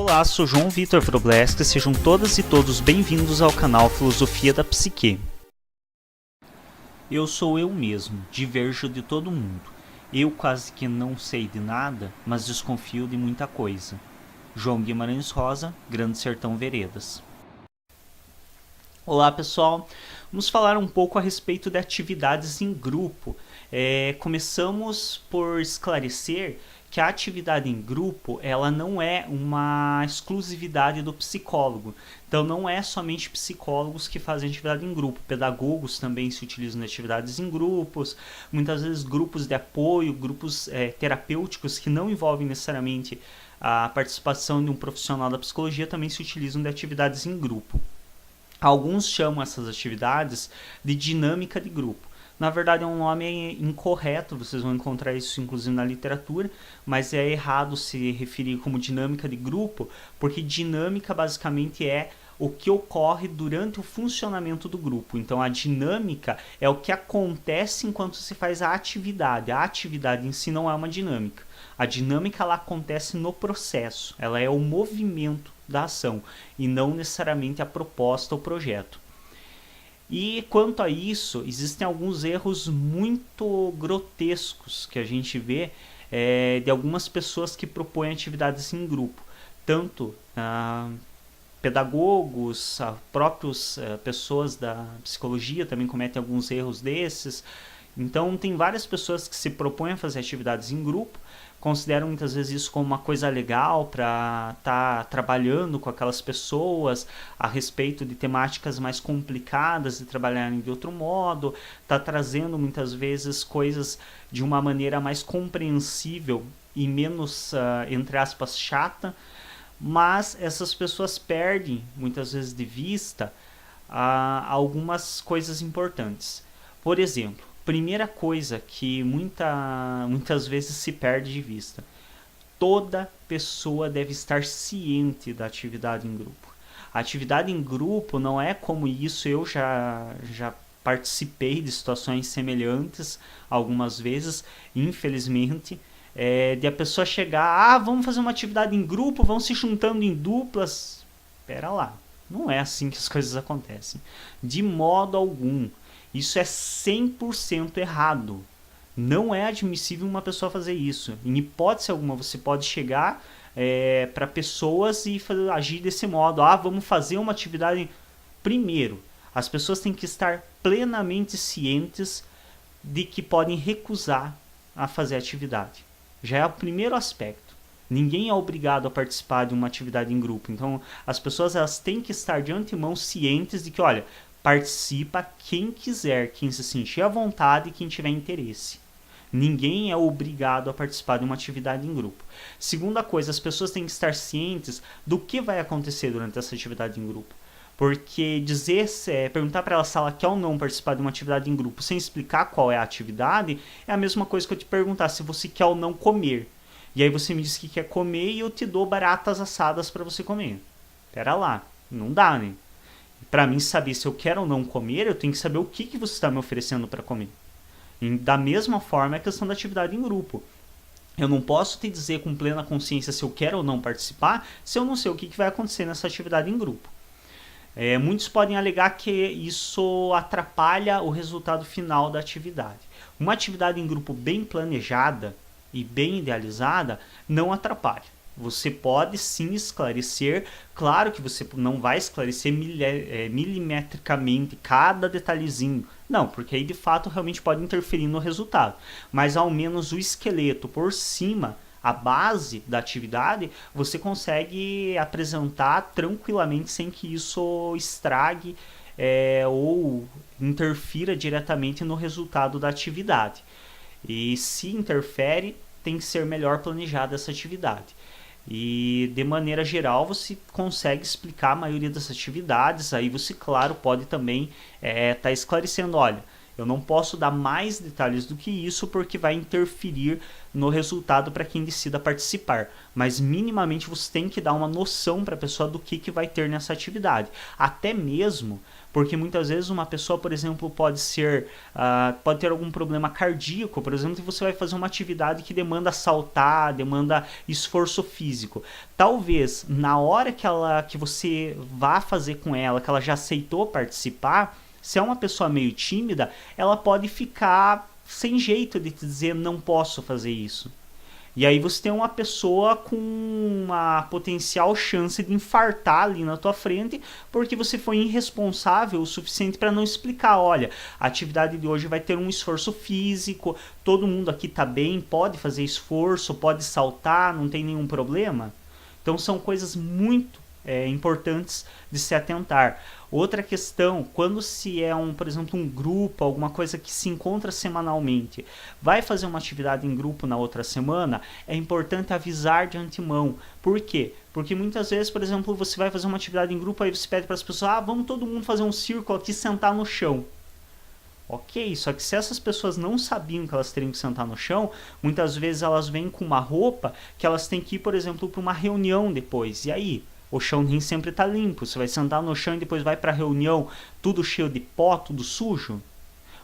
Olá, sou João Vitor Wrobleski, sejam todas e todos bem-vindos ao canal Filosofia da Psique. Eu sou eu mesmo, diverjo de todo mundo. Eu quase que não sei de nada, mas desconfio de muita coisa. João Guimarães Rosa, Grande Sertão Veredas. Olá pessoal, vamos falar um pouco a respeito de atividades em grupo. Começamos por esclarecer que a atividade em grupo ela não é uma exclusividade do psicólogo. Então não é somente psicólogos que fazem atividade em grupo, pedagogos também se utilizam de atividades em grupos, muitas vezes grupos de apoio, grupos terapêuticos que não envolvem necessariamente a participação de um profissional da psicologia também se utilizam de atividades em grupo. Alguns chamam essas atividades de dinâmica de grupo. Na verdade é um nome incorreto, vocês vão encontrar isso inclusive na literatura, mas é errado se referir como dinâmica de grupo, porque dinâmica basicamente é o que ocorre durante o funcionamento do grupo. Então a dinâmica é o que acontece enquanto se faz a atividade em si não é uma dinâmica. A dinâmica ela acontece no processo, ela é o movimento da ação e não necessariamente a proposta ou projeto. E quanto a isso, existem alguns erros muito grotescos que a gente vê de algumas pessoas que propõem atividades em grupo. Tanto pedagogos, próprias pessoas da psicologia também cometem alguns erros desses. Então tem várias pessoas que se propõem a fazer atividades em grupo, consideram muitas vezes isso como uma coisa legal para estar trabalhando com aquelas pessoas a respeito de temáticas mais complicadas e trabalharem de outro modo, está trazendo muitas vezes coisas de uma maneira mais compreensível e menos, entre aspas, chata, mas essas pessoas perdem muitas vezes de vista algumas coisas importantes. Por exemplo, primeira coisa que muitas vezes se perde de vista: toda pessoa deve estar ciente da atividade em grupo. A atividade em grupo não é como isso, eu já participei de situações semelhantes algumas vezes, infelizmente, de a pessoa chegar, vamos fazer uma atividade em grupo, vão se juntando em duplas. Pera lá, não é assim que as coisas acontecem, de modo algum. Isso é 100% errado. Não é admissível uma pessoa fazer isso. Em hipótese alguma, você pode chegar para pessoas e agir desse modo. Vamos fazer uma atividade. Primeiro, as pessoas têm que estar plenamente cientes de que podem recusar a fazer a atividade. Já é o primeiro aspecto. Ninguém é obrigado a participar de uma atividade em grupo. Então, as pessoas elas têm que estar de antemão cientes de que, olha, participa quem quiser, quem se sentir à vontade e quem tiver interesse. Ninguém é obrigado a participar de uma atividade em grupo. Segunda coisa, as pessoas têm que estar cientes do que vai acontecer durante essa atividade em grupo. Porque perguntar para ela se ela quer ou não participar de uma atividade em grupo sem explicar qual é a atividade é a mesma coisa que eu te perguntar se você quer ou não comer. E aí você me diz que quer comer e eu te dou baratas assadas para você comer. Pera lá, não dá, né? Para mim saber se eu quero ou não comer, eu tenho que saber o que você está me oferecendo para comer. E da mesma forma é a questão da atividade em grupo. Eu não posso te dizer com plena consciência se eu quero ou não participar, se eu não sei o que vai acontecer nessa atividade em grupo. Muitos podem alegar que isso atrapalha o resultado final da atividade. Uma atividade em grupo bem planejada e bem idealizada não atrapalha. Você pode sim esclarecer, claro que você não vai esclarecer milimetricamente cada detalhezinho, não, porque aí de fato realmente pode interferir no resultado, mas ao menos o esqueleto por cima, a base da atividade, você consegue apresentar tranquilamente sem que isso estrague ou interfira diretamente no resultado da atividade. E se interfere, tem que ser melhor planejada essa atividade. E de maneira geral você consegue explicar a maioria das atividades. Aí você, claro, pode também estar esclarecendo, olha, Eu não posso dar mais detalhes do que isso porque vai interferir no resultado para quem decida participar. Mas minimamente você tem que dar uma noção para a pessoa do que vai ter nessa atividade. Até mesmo porque muitas vezes uma pessoa, por exemplo, pode ter algum problema cardíaco, por exemplo, e você vai fazer uma atividade que demanda saltar, demanda esforço físico. Talvez na hora que você vá fazer com ela, que ela já aceitou participar, se é uma pessoa meio tímida, ela pode ficar sem jeito de te dizer não posso fazer isso. E aí você tem uma pessoa com uma potencial chance de infartar ali na tua frente, porque você foi irresponsável o suficiente para não explicar, olha, a atividade de hoje vai ter um esforço físico, todo mundo aqui tá bem, pode fazer esforço, pode saltar, não tem nenhum problema. Então são coisas muito importantes de se atentar. Outra questão, quando se é por exemplo, um grupo, alguma coisa que se encontra semanalmente, vai fazer uma atividade em grupo na outra semana, é importante avisar de antemão. Por quê? Porque muitas vezes, por exemplo, você vai fazer uma atividade em grupo, aí você pede para as pessoas, vamos todo mundo fazer um círculo aqui e sentar no chão. Ok, só que se essas pessoas não sabiam que elas teriam que sentar no chão, muitas vezes elas vêm com uma roupa que elas têm que ir, por exemplo, para uma reunião depois. E aí? O chão nem sempre está limpo. Você vai sentar no chão e depois vai para a reunião tudo cheio de pó, tudo sujo.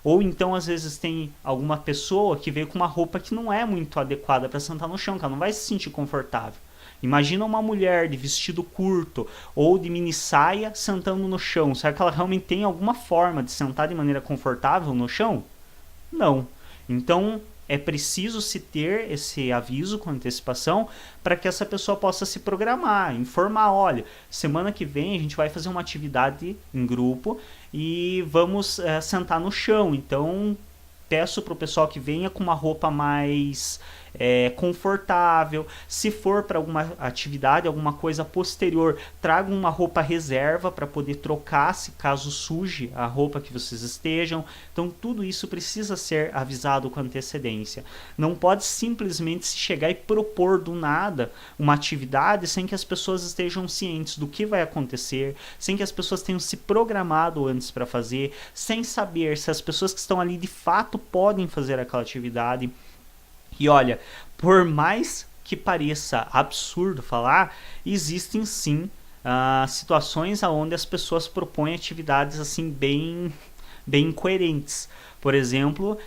Ou então, às vezes, tem alguma pessoa que veio com uma roupa que não é muito adequada para sentar no chão, que ela não vai se sentir confortável. Imagina uma mulher de vestido curto ou de mini saia sentando no chão. Será que ela realmente tem alguma forma de sentar de maneira confortável no chão? Não. Então, é preciso se ter esse aviso com antecipação para que essa pessoa possa se programar, informar, olha, semana que vem a gente vai fazer uma atividade em grupo e vamos sentar no chão. Então, peço para o pessoal que venha com uma roupa mais confortável. Se for para alguma atividade, alguma coisa posterior, traga uma roupa reserva para poder trocar se caso suje a roupa que vocês estejam. Então tudo isso precisa ser avisado com antecedência. Não pode simplesmente se chegar e propor do nada uma atividade sem que as pessoas estejam cientes do que vai acontecer, sem que as pessoas tenham se programado antes para fazer, sem saber se as pessoas que estão ali de fato podem fazer aquela atividade. E olha, por mais que pareça absurdo falar, existem sim situações onde as pessoas propõem atividades assim bem incoerentes. Por exemplo,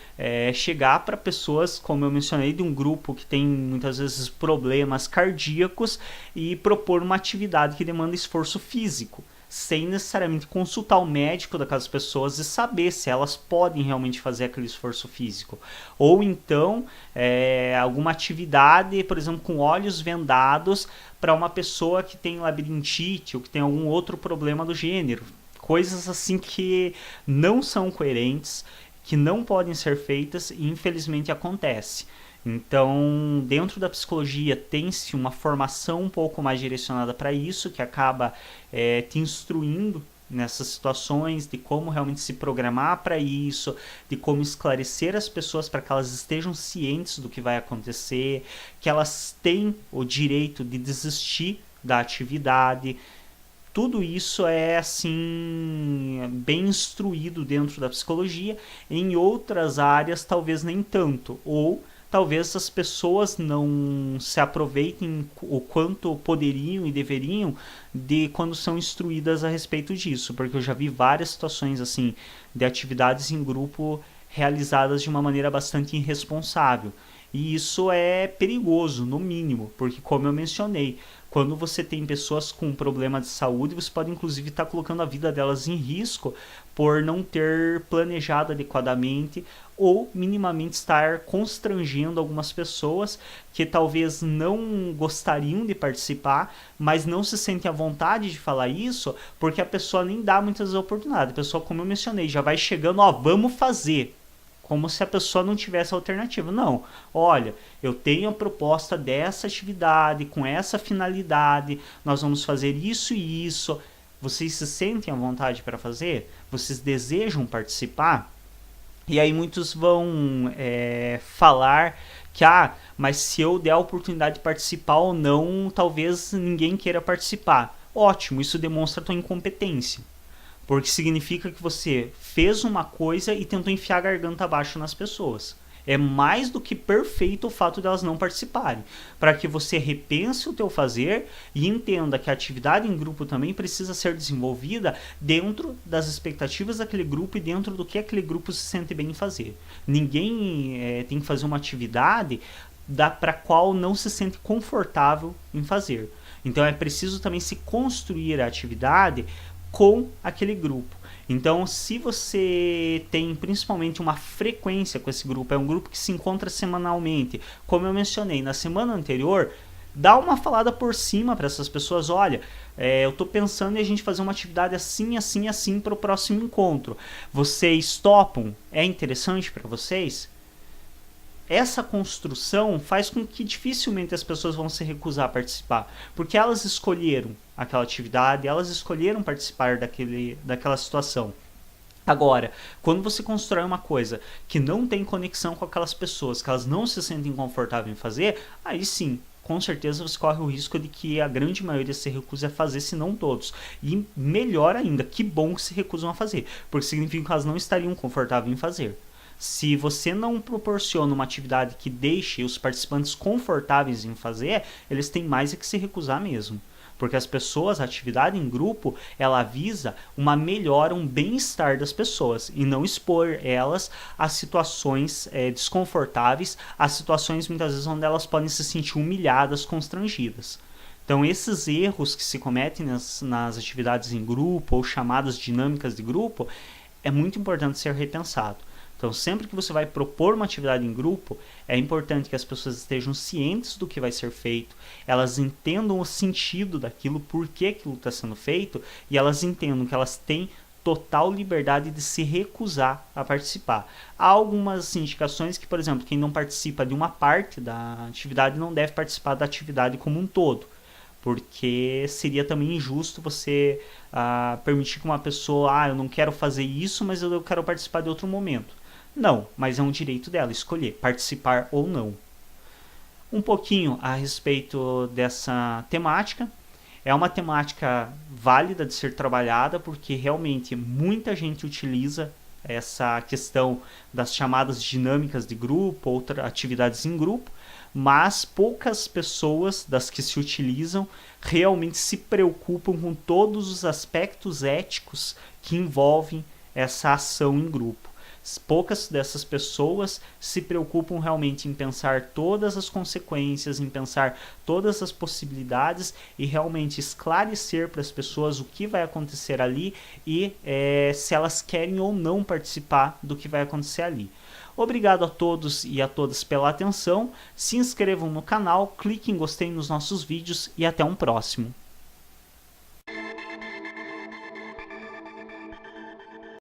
chegar para pessoas, como eu mencionei, de um grupo que tem muitas vezes problemas cardíacos e propor uma atividade que demanda esforço físico, sem necessariamente consultar o médico daquelas pessoas e saber se elas podem realmente fazer aquele esforço físico. Ou então, alguma atividade, por exemplo, com olhos vendados para uma pessoa que tem labirintite ou que tem algum outro problema do gênero. Coisas assim que não são coerentes, que não podem ser feitas e infelizmente acontece. Então, dentro da psicologia tem-se uma formação um pouco mais direcionada para isso, que acaba te instruindo nessas situações, de como realmente se programar para isso, de como esclarecer as pessoas para que elas estejam cientes do que vai acontecer, que elas têm o direito de desistir da atividade. Tudo isso é assim bem instruído dentro da psicologia. Em outras áreas talvez nem tanto, ou talvez as pessoas não se aproveitem o quanto poderiam e deveriam de quando são instruídas a respeito disso, porque eu já vi várias situações assim de atividades em grupo realizadas de uma maneira bastante irresponsável. E isso é perigoso, no mínimo, porque como eu mencionei, quando você tem pessoas com problema de saúde, você pode inclusive estar colocando a vida delas em risco por não ter planejado adequadamente ou minimamente estar constrangendo algumas pessoas que talvez não gostariam de participar, mas não se sentem à vontade de falar isso porque a pessoa nem dá muitas oportunidades. A pessoa, como eu mencionei, já vai chegando, vamos fazer. Como se a pessoa não tivesse alternativa. Não, olha, eu tenho a proposta dessa atividade, com essa finalidade, nós vamos fazer isso e isso. Vocês se sentem à vontade para fazer? Vocês desejam participar? E aí muitos vão falar que, mas se eu der a oportunidade de participar ou não, talvez ninguém queira participar. Ótimo, isso demonstra a tua incompetência. porque significa que você fez uma coisa e tentou enfiar a garganta abaixo nas pessoas. É mais do que perfeito o fato de elas não participarem, para que você repense o teu fazer e entenda que a atividade em grupo também precisa ser desenvolvida dentro das expectativas daquele grupo e dentro do que aquele grupo se sente bem em fazer. Ninguém tem que fazer uma atividade para a qual não se sente confortável em fazer. Então é preciso também se construir a atividade com aquele grupo. Então, se você tem principalmente uma frequência com esse grupo, é um grupo que se encontra semanalmente, como eu mencionei na semana anterior, dá uma falada por cima para essas pessoas, olha, eu estou pensando em a gente fazer uma atividade assim, assim, assim para o próximo encontro. Vocês topam? É interessante para vocês? Essa construção faz com que dificilmente as pessoas vão se recusar a participar, porque elas escolheram aquela atividade, elas escolheram participar daquela situação. Agora, quando você constrói uma coisa que não tem conexão com aquelas pessoas, que elas não se sentem confortáveis em fazer, aí sim, com certeza você corre o risco de que a grande maioria se recuse a fazer, se não todos. E melhor ainda, que bom que se recusam a fazer, porque significa que elas não estariam confortáveis em fazer. Se você não proporciona uma atividade que deixe os participantes confortáveis em fazer, eles têm mais é que se recusar mesmo. Porque as pessoas, a atividade em grupo, ela visa uma melhora, um bem-estar das pessoas e não expor elas a situações desconfortáveis, a situações muitas vezes onde elas podem se sentir humilhadas, constrangidas. Então esses erros que se cometem nas atividades em grupo ou chamadas dinâmicas de grupo, é muito importante ser repensado. Então, sempre que você vai propor uma atividade em grupo, é importante que as pessoas estejam cientes do que vai ser feito, elas entendam o sentido daquilo, por que aquilo está sendo feito, e elas entendam que elas têm total liberdade de se recusar a participar. Há algumas indicações que, por exemplo, quem não participa de uma parte da atividade não deve participar da atividade como um todo, porque seria também injusto você permitir que uma pessoa, eu não quero fazer isso, mas eu quero participar de outro momento. Não, mas é um direito dela escolher participar ou não. Um pouquinho a respeito dessa temática. É uma temática válida de ser trabalhada porque realmente muita gente utiliza essa questão das chamadas dinâmicas de grupo, outras atividades em grupo, mas poucas pessoas das que se utilizam realmente se preocupam com todos os aspectos éticos que envolvem essa ação em grupo. Poucas dessas pessoas se preocupam realmente em pensar todas as consequências, em pensar todas as possibilidades e realmente esclarecer para as pessoas o que vai acontecer ali e se elas querem ou não participar do que vai acontecer ali. Obrigado a todos e a todas pela atenção, se inscrevam no canal, cliquem em gostei nos nossos vídeos e até um próximo.